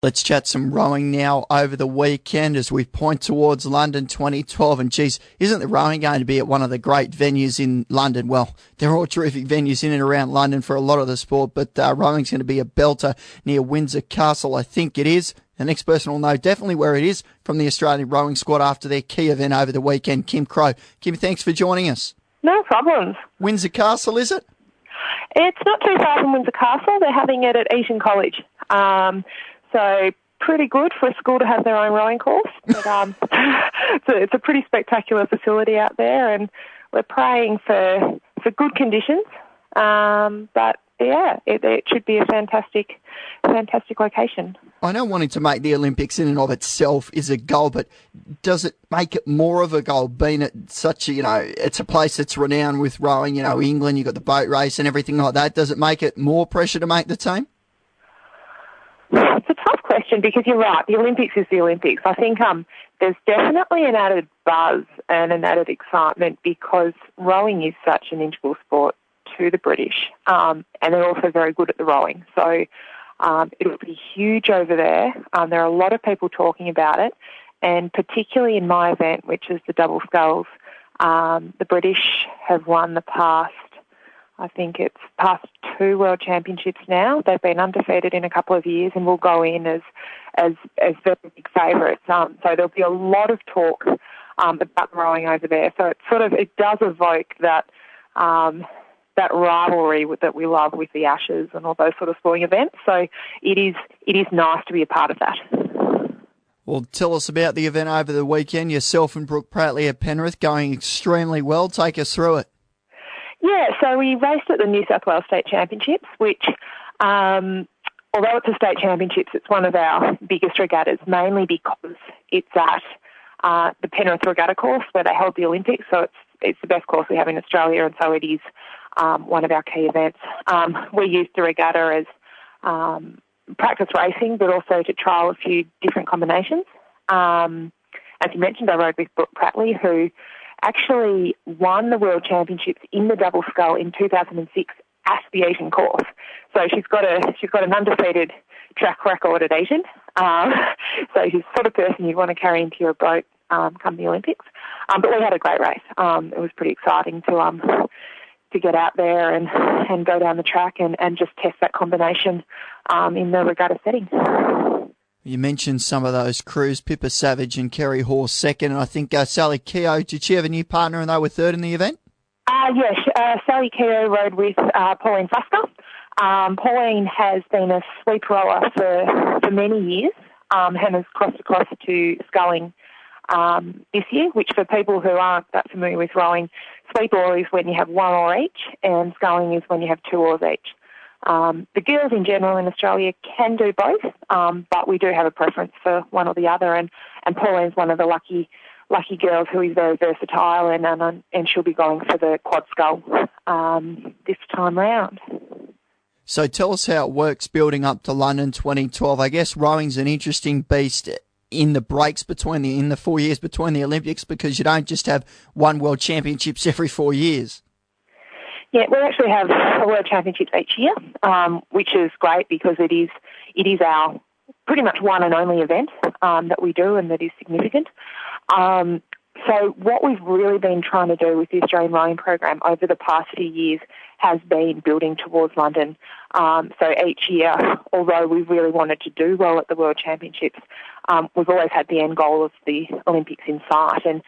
Let's chat some rowing now over the weekend as we point towards London 2012. And geez, isn't the rowing going to be at one of the great venues in London? Well, they're all terrific venues in and around London for a lot of the sport, but rowing's going to be a belter near Windsor Castle, I think it is. The next person will know definitely where it is from the Australian rowing squad after their key event over the weekend. Kim Crow. Kim, thanks for joining us. No problems. Windsor Castle, is it? It's not too far from Windsor Castle. They're having it at Eton College. So pretty good for a school to have their own rowing course. But, it's a pretty spectacular facility out there, and we're praying for good conditions. But yeah, it should be a fantastic location. I know wanting to make the Olympics in and of itself is a goal, but does it make it more of a goal, being at such it's a place that's renowned with rowing, England, you've got the boat race and everything like that. Does it make it more pressure to make the team? It's a tough question because you're right. The Olympics is the Olympics. I think there's definitely an added buzz and an added excitement because rowing is such an integral sport to the British, and they're also very good at the rowing. So it'll be huge over there. There are a lot of people talking about it, and particularly in my event, which is the double sculls, the British have won the past 2 World Championships now. They've been undefeated in a couple of years and will go in as very big favourites. So there'll be a lot of talk about rowing over there. So it does evoke that rivalry that we love with the Ashes and all those sort of sporting events. So it is nice to be a part of that. Well, tell us about the event over the weekend. Yourself and Brooke Pratley at Penrith going extremely well. Take us through it. Yeah, so we raced at the New South Wales State Championships, which, although it's a state championships, it's one of our biggest regattas, mainly because it's at the Penrith Regatta course where they held the Olympics. So it's the best course we have in Australia, and so it is one of our key events. We used the regatta as practice racing, but also to trial a few different combinations. As you mentioned, I rode with Brooke Pratley, who actually won the World Championships in the double scull in 2006 at the Eton course. So she's got an undefeated track record at Eton. So she's the sort of person you want to carry into your boat come the Olympics. But we had a great race. It was pretty exciting to get out there and go down the track and just test that combination in the regatta setting. You mentioned some of those crews, Pippa Savage and Kerry Horse second, and I think Sally Keogh, did she have a new partner and they were third in the event? Yes, Sally Keogh rode with Pauline Fusker. Pauline has been a sweep rower for many years and has crossed across to sculling this year, which for people who aren't that familiar with rowing, sweep oar is when you have 1 oar each and sculling is when you have 2 oars each. The girls in general in Australia can do both, but we do have a preference for one or the other, and Pauline's one of the lucky girls who is very versatile, and she'll be going for the quad scull this time round. So tell us how it works building up to London 2012. I guess rowing's an interesting beast in the breaks in the 4 years between the Olympics, because you don't just have one World Championships every 4 years. Yeah, we actually have a World Championships each year, which is great because it is our pretty much one and only event that we do, and that is significant. So what we've really been trying to do with the Australian rowing program over the past few years has been building towards London. So each year, although we really wanted to do well at the World Championships, we've always had the end goal of the Olympics in sight. And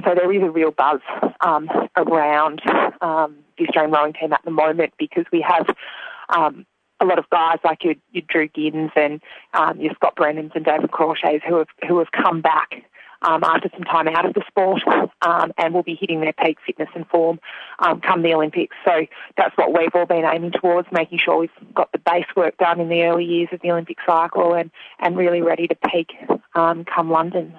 so there is a real buzz around the Australian rowing team at the moment, because we have a lot of guys like your Drew Giddens and your Scott Brennans and David Crawshays who have come back after some time out of the sport and will be hitting their peak fitness and form come the Olympics. So that's what we've all been aiming towards, making sure we've got the base work done in the early years of the Olympic cycle and really ready to peak come London.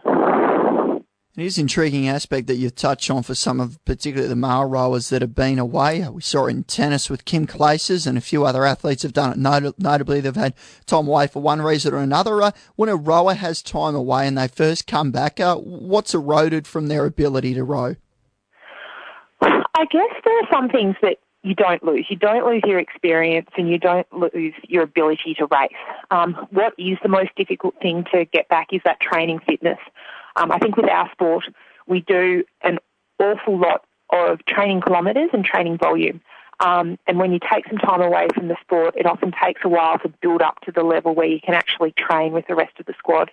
It is an intriguing aspect that you've touched on for some of, particularly the male rowers that have been away. We saw it in tennis with Kim Clijsters, and a few other athletes have done it. Notably, they've had time away for one reason or another. When a rower has time away and they first come back, what's eroded from their ability to row? I guess there are some things that you don't lose. You don't lose your experience and you don't lose your ability to race. What is the most difficult thing to get back is that training fitness. I think with our sport, we do an awful lot of training kilometres and training volume. And when you take some time away from the sport, it often takes a while to build up to the level where you can actually train with the rest of the squad.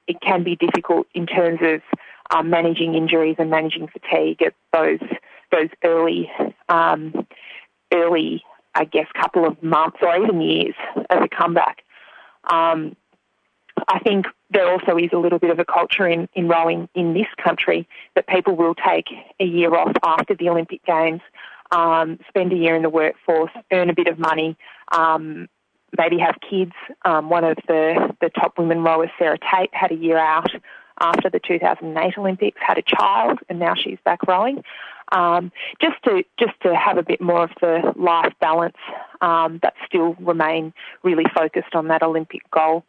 It can be difficult in terms of managing injuries and managing fatigue at those early, I guess, couple of months or even years of a comeback. I think there also is a little bit of a culture in rowing in this country that people will take a year off after the Olympic Games, spend a year in the workforce, earn a bit of money, maybe have kids. One of the top women rowers, Sarah Tate, had a year out after the 2008 Olympics, had a child, and now she's back rowing. Just to have a bit more of the life balance, but still remain really focused on that Olympic goal.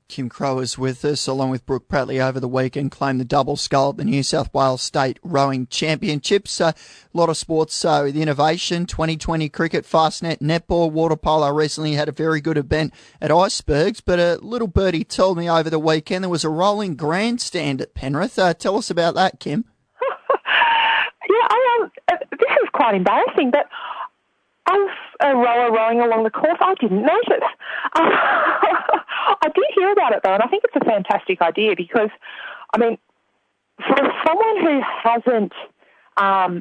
Kim Crowe is with us, along with Brooke Pratley, over the weekend, claimed the double skull at the New South Wales State Rowing Championships. A lot of sports with innovation, 2020 cricket, fastnet, netball, water polo. Recently had a very good event at Icebergs, but a little birdie told me over the weekend there was a rolling grandstand at Penrith. Tell us about that, Kim. This is quite embarrassing, but as a rower rowing along the course, I didn't notice. I did hear about it though, and I think it's a fantastic idea because, I mean, for someone who hasn't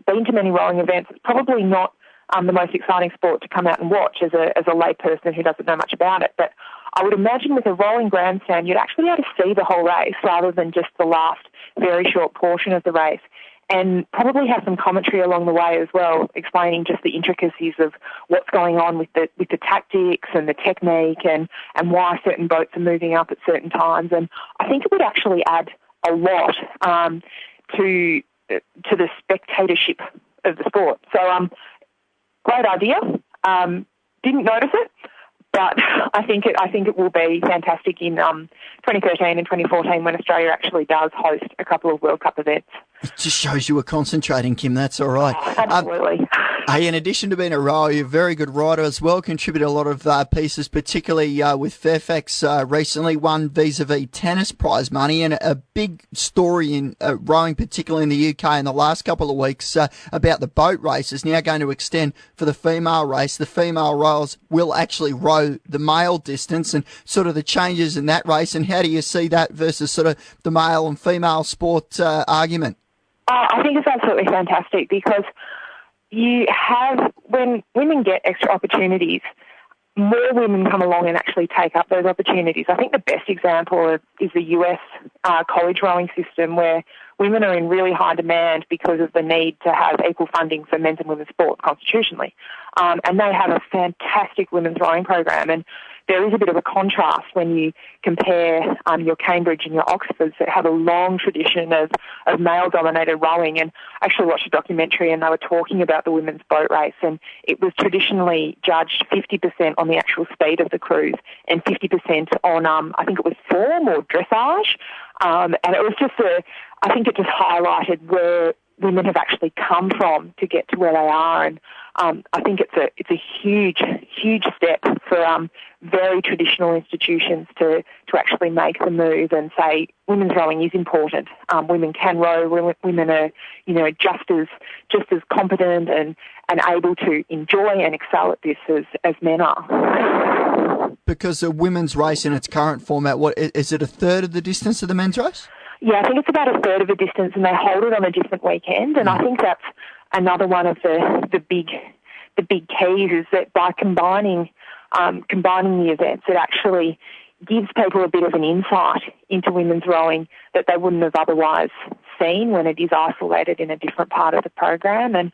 been to many rowing events, it's probably not the most exciting sport to come out and watch as a lay person who doesn't know much about it. But I would imagine with a rolling grandstand, you'd actually be able to see the whole race rather than just the last very short portion of the race. And probably have some commentary along the way as well, explaining just the intricacies of what's going on with the tactics and the technique and why certain boats are moving up at certain times. And I think it would actually add a lot to the spectatorship of the sport. So great idea. Didn't notice it, but I think it will be fantastic in 2013 and 2014 when Australia actually does host a couple of World Cup events. It just shows you were concentrating, Kim. That's all right. Absolutely. Hey, in addition to being a rower, you're a very good writer as well. Contributed a lot of pieces, particularly with Fairfax recently. Won vis-a-vis tennis prize money, and a big story in rowing, particularly in the UK in the last couple of weeks, about the boat race is now going to extend for the female race. The female rowers will actually row the male distance, and sort of the changes in that race. And how do you see that versus sort of the male and female sport argument? I think it's absolutely fantastic because you have, when women get extra opportunities, more women come along and actually take up those opportunities. I think the best example is the US college rowing system, where women are in really high demand because of the need to have equal funding for men's and women's sport constitutionally. And they have a fantastic women's rowing program. And there is a bit of a contrast when you compare your Cambridge and your Oxfords that have a long tradition of male-dominated rowing. And I actually watched a documentary and they were talking about the women's boat race, and it was traditionally judged 50% on the actual speed of the cruise and 50% on, I think it was form or dressage. And it was just I think it just highlighted where women have actually come from to get to where they are. And I think it's a huge step for very traditional institutions to actually make the move and say women's rowing is important. Women can row. Women are just as competent and able to enjoy and excel at this as men are. Because the women's race in its current format, what is it, a third of the distance of the men's race? Yeah, I think it's about a third of a distance, and they hold it on a different weekend. And I think that's another one of the big keys, is that by combining the events, it actually gives people a bit of an insight into women's rowing that they wouldn't have otherwise seen when it is isolated in a different part of the program. And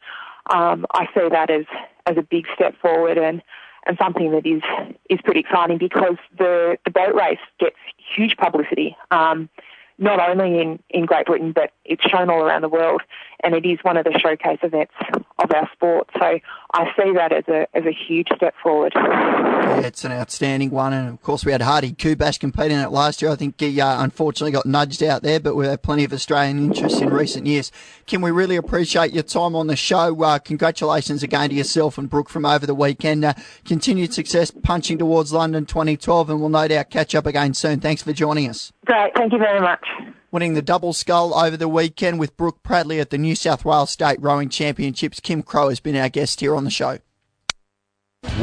I see that as a big step forward and something that is pretty exciting, because the boat race gets huge publicity. Not only in Great Britain, but it's shown all around the world. and it is one of the showcase events of our sport. So I see that as a huge step forward. Yeah, it's an outstanding one, and of course we had Hardy Kubash competing in it last year. I think he unfortunately got nudged out there, but we've had plenty of Australian interest in recent years. Kim, we really appreciate your time on the show. Congratulations again to yourself and Brooke from over the weekend. Continued success punching towards London 2012, and we'll no doubt catch up again soon. Thanks for joining us. Great, thank you very much. Winning the double scull over the weekend with Brooke Pradley at the New South Wales State Rowing Championships, Kim Crow has been our guest here on the show.